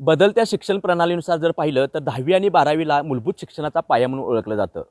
बदलत्या शिक्षण प्रणालीनुसार जर पाहिलं तर 10वी आणि 12वीला मूलभूत शिक्षणाचा पाया म्हणून ओळखलं जातं.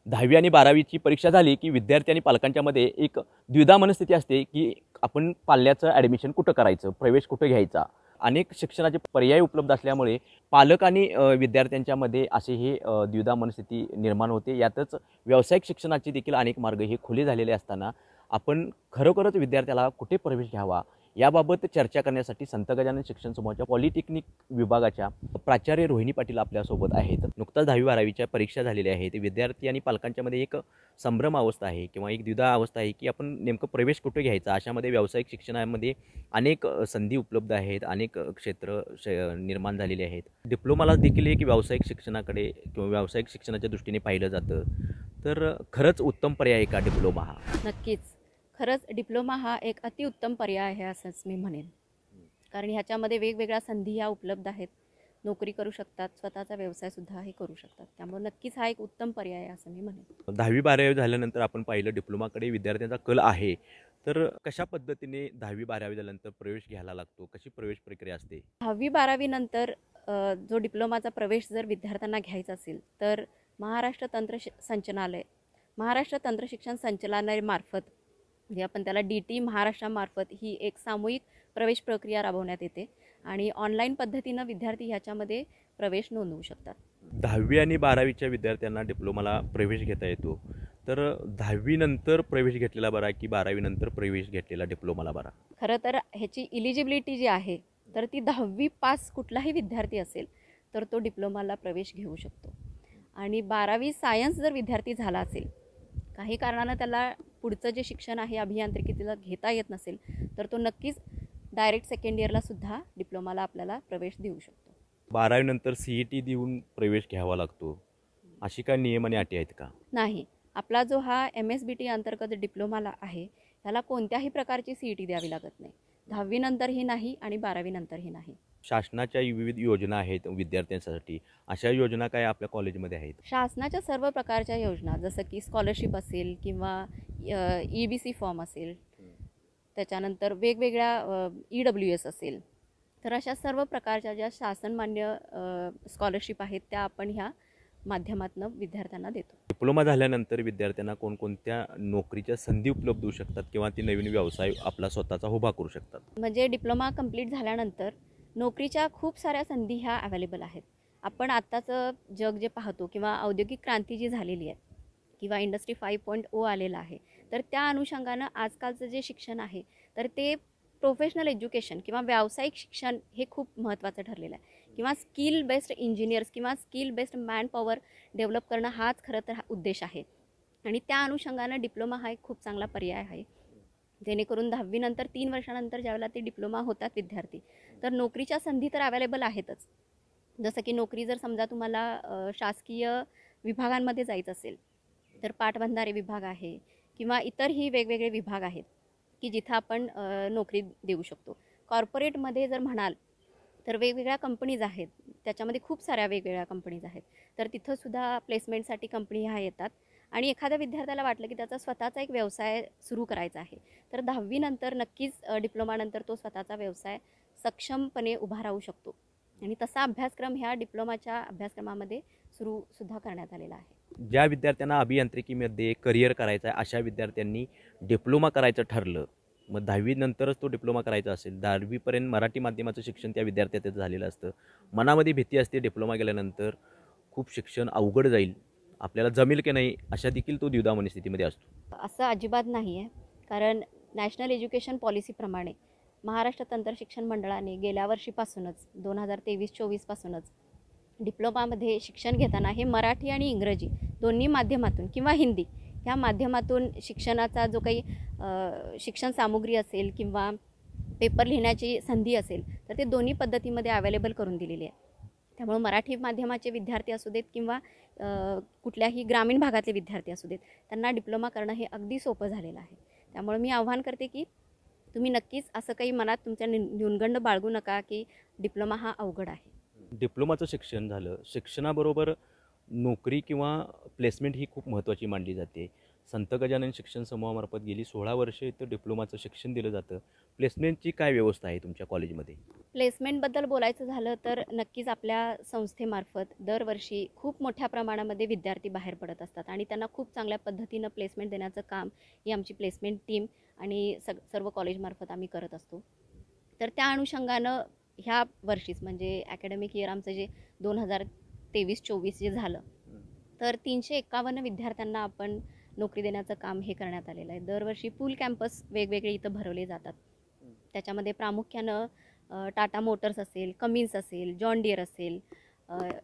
10वी आणि 12वीची परीक्षा झाली की विद्यार्थी आणि पालकांच्यामध्ये एक द्विधा मनस्थिती असते की आपण पाल्याचं ॲडमिशन कुठं करायचं, प्रवेश कुठं घ्यायचा. अनेक शिक्षणाचे पर्याय उपलब्ध असल्यामुळे पालक आणि विद्यार्थ्यांच्यामध्ये असे हे द्विधा मनस्थिती निर्माण होते. यातच व्यावसायिक शिक्षणाचे देखील अनेक मार्ग हे खुले झालेले असताना आपण खरोखरच विद्यार्थ्याला कुठे प्रवेश घ्यावा याबाबत चर्चा करण्यासाठी संत गजानन शिक्षण समूहाच्या पॉलिटेक्निक विभागाच्या प्राचार्य रोहिणी पाटील आपल्यासोबत आहेत. नुकताच 10वी-12वीच्या परीक्षा झालेल्या आहेत. विद्यार्थी आणि पालकांच्यामध्ये एक संभ्रम अवस्था आहे किंवा एक द्विधा अवस्था आहे की आपण नेमकं प्रवेश कुठे घ्यायचा. अशामध्ये व्यावसायिक शिक्षणामध्ये अनेक संधी उपलब्ध आहेत, अनेक क्षेत्र निर्माण झालेले आहेत. डिप्लोमाला देखील एक व्यावसायिक शिक्षणाकडे किंवा व्यावसायिक शिक्षणाच्या दृष्टीने पाहिलं जातं. तर खरंच उत्तम पर्याय आहे का डिप्लोमा हा? नक्कीच. खरंच डिप्लोमा हा एक अतिउत्तम पर्याय आहे असंच मी म्हणेन. कारण ह्याच्यामध्ये वेगवेगळ्या संधी ह्या उपलब्ध आहेत. नोकरी करू शकतात, स्वतःचा व्यवसायसुद्धा हे करू शकतात. त्यामुळे नक्कीच हा एक उत्तम पर्याय आहे असं मी म्हणेन. 10वी-12वी झाल्यानंतर आपण पाहिलं डिप्लोमाकडे विद्यार्थ्यांचा कल आहे. तर कशा पद्धतीने 10वी-12वी झाल्यानंतर प्रवेश घ्यायला लागतो? कशी प्रवेश प्रक्रिया असते? 10वी-12वी नंतर जो डिप्लोमाचा प्रवेश जर विद्यार्थ्यांना घ्यायचा असेल तर महाराष्ट्र तंत्र शिक्षण संचालनालयामार्फत म्हणजे आपण त्याला DT महाराष्ट्रामार्फत ही एक सामूहिक प्रवेश प्रक्रिया राबवण्यात येते आणि ऑनलाईन पद्धतीनं विद्यार्थी ह्याच्यामध्ये प्रवेश नोंदवू शकतात. 10वी आणि 12वीच्या विद्यार्थ्यांना डिप्लोमाला प्रवेश घेता येतो. तर 10वी नंतर प्रवेश घेतलेला बरा की 12वी नंतर प्रवेश घेतलेला डिप्लोमाला बरा? खरं तर ह्याची इलिजिबिलिटी जी आहे तर ती 10वी पास कुठलाही विद्यार्थी असेल तर तो डिप्लोमाला प्रवेश घेऊ शकतो. आणि 12वी सायन्स जर विद्यार्थी झाला असेल, काही कारणानं त्याला पुढचं जे शिक्षण आहे अभियांत्रिकीला घेता येत नसेल तर तो नक्कीच डायरेक्ट सेकंड इयरलासुद्धा डिप्लोमाला आपल्याला प्रवेश देऊ शकतो. 12वी नंतर CET देऊन प्रवेश घ्यावा लागतो, अशी काय नियम आणि अटी आहेत का? नाही. आपला जो हा MSBT अंतर्गत डिप्लोमाला आहे त्याला कोणत्याही प्रकारची CET द्यावी लागत नाही. 10वी नंतरही नाही आणि 12वी नंतरही नाही. शासनाच्या विविध योजना आहेत विद्यार्थ्यांसाठी, अशा योजना काय आपल्या कॉलेजमध्ये आहेत? शासनाच्या सर्व प्रकारच्या योजना जसं की स्कॉलरशिप असेल किंवा EBC फॉर्म असेल, त्याच्यानंतर वेगवेगळ्या EWS असेल, तर अशा सर्व प्रकारच्या ज्या शासनमान्य स्कॉलरशिप आहेत त्या आपण ह्या माध्यमातून विद्यार्थ्यांना देतो. डिप्लोमा झाल्यानंतर विद्यार्थ्यांना कोणकोणत्या नोकरीच्या संधी उपलब्ध होऊ शकतात किंवा ती नवीन व्यवसाय आपला स्वतःचा उभा करू शकतात? म्हणजे डिप्लोमा कंप्लीट झाल्यानंतर नोकरीच्या खूप साऱ्या संधी ह्या अवेलेबल आहेत. आपण आत्ताचं जग जे पाहतो किंवा औद्योगिक क्रांती जी झालेली आहे किंवा इंडस्ट्री 5.0 आलेला आहे, तर त्या अनुषंगानं आजकालचं जे शिक्षण आहे तर ते प्रोफेशनल एज्युकेशन किंवा व्यावसायिक शिक्षण हे खूप महत्त्वाचं ठरलेलं आहे. किंवा स्किल बेस्ड इंजिनियर्स किंवा skill based man power develop करणं हाच खरं तर उद्देश आहे. आणि त्या अनुषंगानं डिप्लोमा हा एक खूप चांगला पर्याय आहे. जेणेकरून 10वी नंतर 3 वर्षानंतर ज्यावेळेला ते डिप्लोमा होतात विद्यार्थी, तर नोकरीच्या संधी तर अवेलेबल आहेतच. जसं की नोकरी जर समजा तुम्हाला शासकीय विभागांमध्ये जायचं असेल तर पाटबंधारे विभाग आहे किंवा इतरही वेगवेगळे विभाग आहेत की जिथं आपण नोकरी देऊ शकतो. कॉर्पोरेटमध्ये जर म्हणाल तर वेगवेगळ्या कंपनीज आहेत, त्याच्यामध्ये खूप साऱ्या वेगवेगळ्या कंपनीज आहेत, तर तिथंसुद्धा प्लेसमेंटसाठी कंपनी ह्या येतात. आणि एखाद्या विद्यार्थ्याला वाटलं की त्याचा स्वतःचा एक व्यवसाय सुरू करायचा आहे तर 10वी नंतर नक्कीच डिप्लोमानंतर तो स्वतःचा व्यवसाय सक्षमपणे उभा राहू शकतो. आणि तसा अभ्यासक्रम ह्या डिप्लोमाच्या अभ्यासक्रमामध्ये सुद्धा करण्यात आलेला आहे. ज्या विद्यार्थ्यांना अभियांत्रिकीमध्ये करिअर करायचं आहे अशा विद्यार्थ्यांनी डिप्लोमा करायचं ठरलं, मग 10वी नंतरच तो डिप्लोमा करायचा असेल, 10वीपर्यंत मराठी माध्यमाचं शिक्षण त्या विद्यार्थ्याचं झालेलं असतं, मनामध्ये भीती असते डिप्लोमा गेल्यानंतर खूप शिक्षण अवघड जाईल, आपल्याला जमेल की नाही, अशा देखील तो द्विधा मनस्थितीमध्ये असतो. असं अजिबात नाही आहे. कारण नॅशनल एज्युकेशन पॉलिसीप्रमाणे महाराष्ट्र तंत्र शिक्षण मंडळाने गेल्या वर्षीपासूनच 2023-24 पासूनच डिप्लोमामध्ये शिक्षण घेताना हे मराठी आणि इंग्रजी दोन्ही माध्यमातून किंवा हिंदी ह्या माध्यमातून शिक्षणाचा जो काही शिक्षण सामुग्री असेल किंवा पेपर लिहिण्याची संधी असेल तर ते दोन्ही पद्धतीमध्ये अवेलेबल करून दिलेली आहे. त्यामुळे मराठी माध्यमाचे विद्यार्थी असू देत किंवा कुठल्याही ग्रामीण भागातले विद्यार्थी असू देत, त्यांना डिप्लोमा करणं हे अगदी सोपं झालेलं आहे. त्यामुळे मी आव्हान करते की तुम्ही नक्कीच असं काही मनात तुमच्या न्यूनगंड बाळगू नका की डिप्लोमा हा अवघड आहे. डिप्लोमाचं शिक्षण झालं, शिक्षणाबरोबर नोकरी किंवा प्लेसमेंट ही खूप महत्त्वाची मानली जाते. संत गजानन शिक्षण समूहामार्फत गेली 16 वर्षे इथं डिप्लोमाचं शिक्षण दिलं जातं. प्लेसमेंटची काय व्यवस्था आहे तुमच्या कॉलेजमध्ये? प्लेसमेंटबद्दल बोलायचं झालं तर नक्कीच आपल्या संस्थेमार्फत दरवर्षी खूप मोठ्या प्रमाणामध्ये विद्यार्थी बाहेर पडत असतात आणि त्यांना खूप चांगल्या पद्धतीनं प्लेसमेंट देण्याचं काम ही आमची प्लेसमेंट टीम आणि सर्व कॉलेजमार्फत आम्ही करत असतो. तर त्या अनुषंगानं ह्या वर्षीच म्हणजे ॲकॅडमिक इयर आमचं जे 2023-24 जे झालं तर 351 विद्यार्थ्यांना आपण नोकरी देण्याचं काम हे करण्यात आलेलं आहे. दरवर्षी पूल कॅम्पस वेगवेगळे इथं भरवले जातात. त्याच्यामध्ये प्रामुख्यानं टाटा मोटर्स असेल, कमिन्स असेल, जॉन डियर असेल,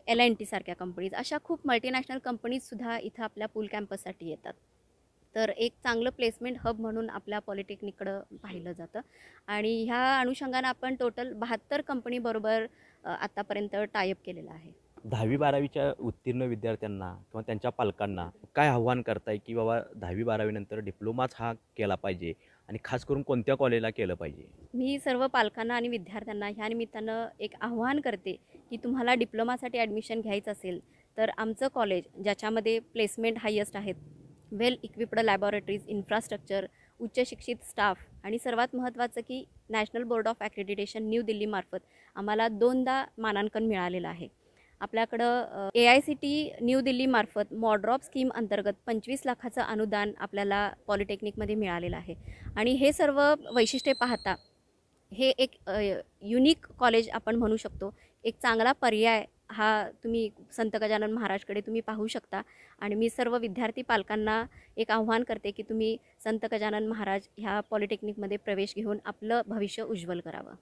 L&T सारख्या कंपनीज, अशा खूप मल्टीनॅशनल कंपनीजसुद्धा इथं आपल्या पूल कॅम्पससाठी येतात. तर एक चांगलं प्लेसमेंट हब म्हणून आपल्या पॉलिटेक्निककडं पाहिलं जातं आणि ह्या अनुषंगानं आपण टोटल 72 कंपनीबरोबर आत्तापर्यंत टायअप केलेलं आहे. 10वी-12वीच्या उत्तीर्ण विद्यार्थ्यांना किंवा त्यांच्या पालकांना काय आव्हान करताय की बाबा 10वी-12वी नंतर डिप्लोमाच हा केला पाहिजे आणि खास करून कोणत्या कॉलेजला केलं पाहिजे? मी सर्व पालकांना आणि विद्यार्थ्यांना ह्या निमित्तानं एक आव्हान करते की तुम्हाला डिप्लोमासाठी ॲडमिशन घ्यायचं असेल तर आमचं कॉलेज ज्याच्यामध्ये प्लेसमेंट हायेस्ट आहेत, वेल इक्विप्ड लॅबॉरेटरीज, इन्फ्रास्ट्रक्चर, उच्च शिक्षित स्टाफ आणि सर्वात महत्त्वाचं की national board of accreditation new दिल्लीमार्फत आम्हाला 2दा मानांकन मिळालेलं आहे. आपल्याकडं AICT न्यू दिल्लीमार्फत मॉड्रॉप स्कीम अंतर्गत 25 लाखाचं अनुदान आपल्याला पॉलिटेक्निकमध्ये मिळालेलं आहे आणि हे सर्व वैशिष्ट्ये पाहता हे एक युनिक कॉलेज आपण म्हणू शकतो. एक चांगला पर्याय हा तुम्ही संत गजानन महाराजकडे तुम्ही पाहू शकता आणि मी सर्व विद्यार्थी पालकांना एक आव्हान करते की तुम्ही संत गजानन महाराज ह्या पॉलिटेक्निकमध्ये प्रवेश घेऊन आपलं भविष्य उज्ज्वल करावं.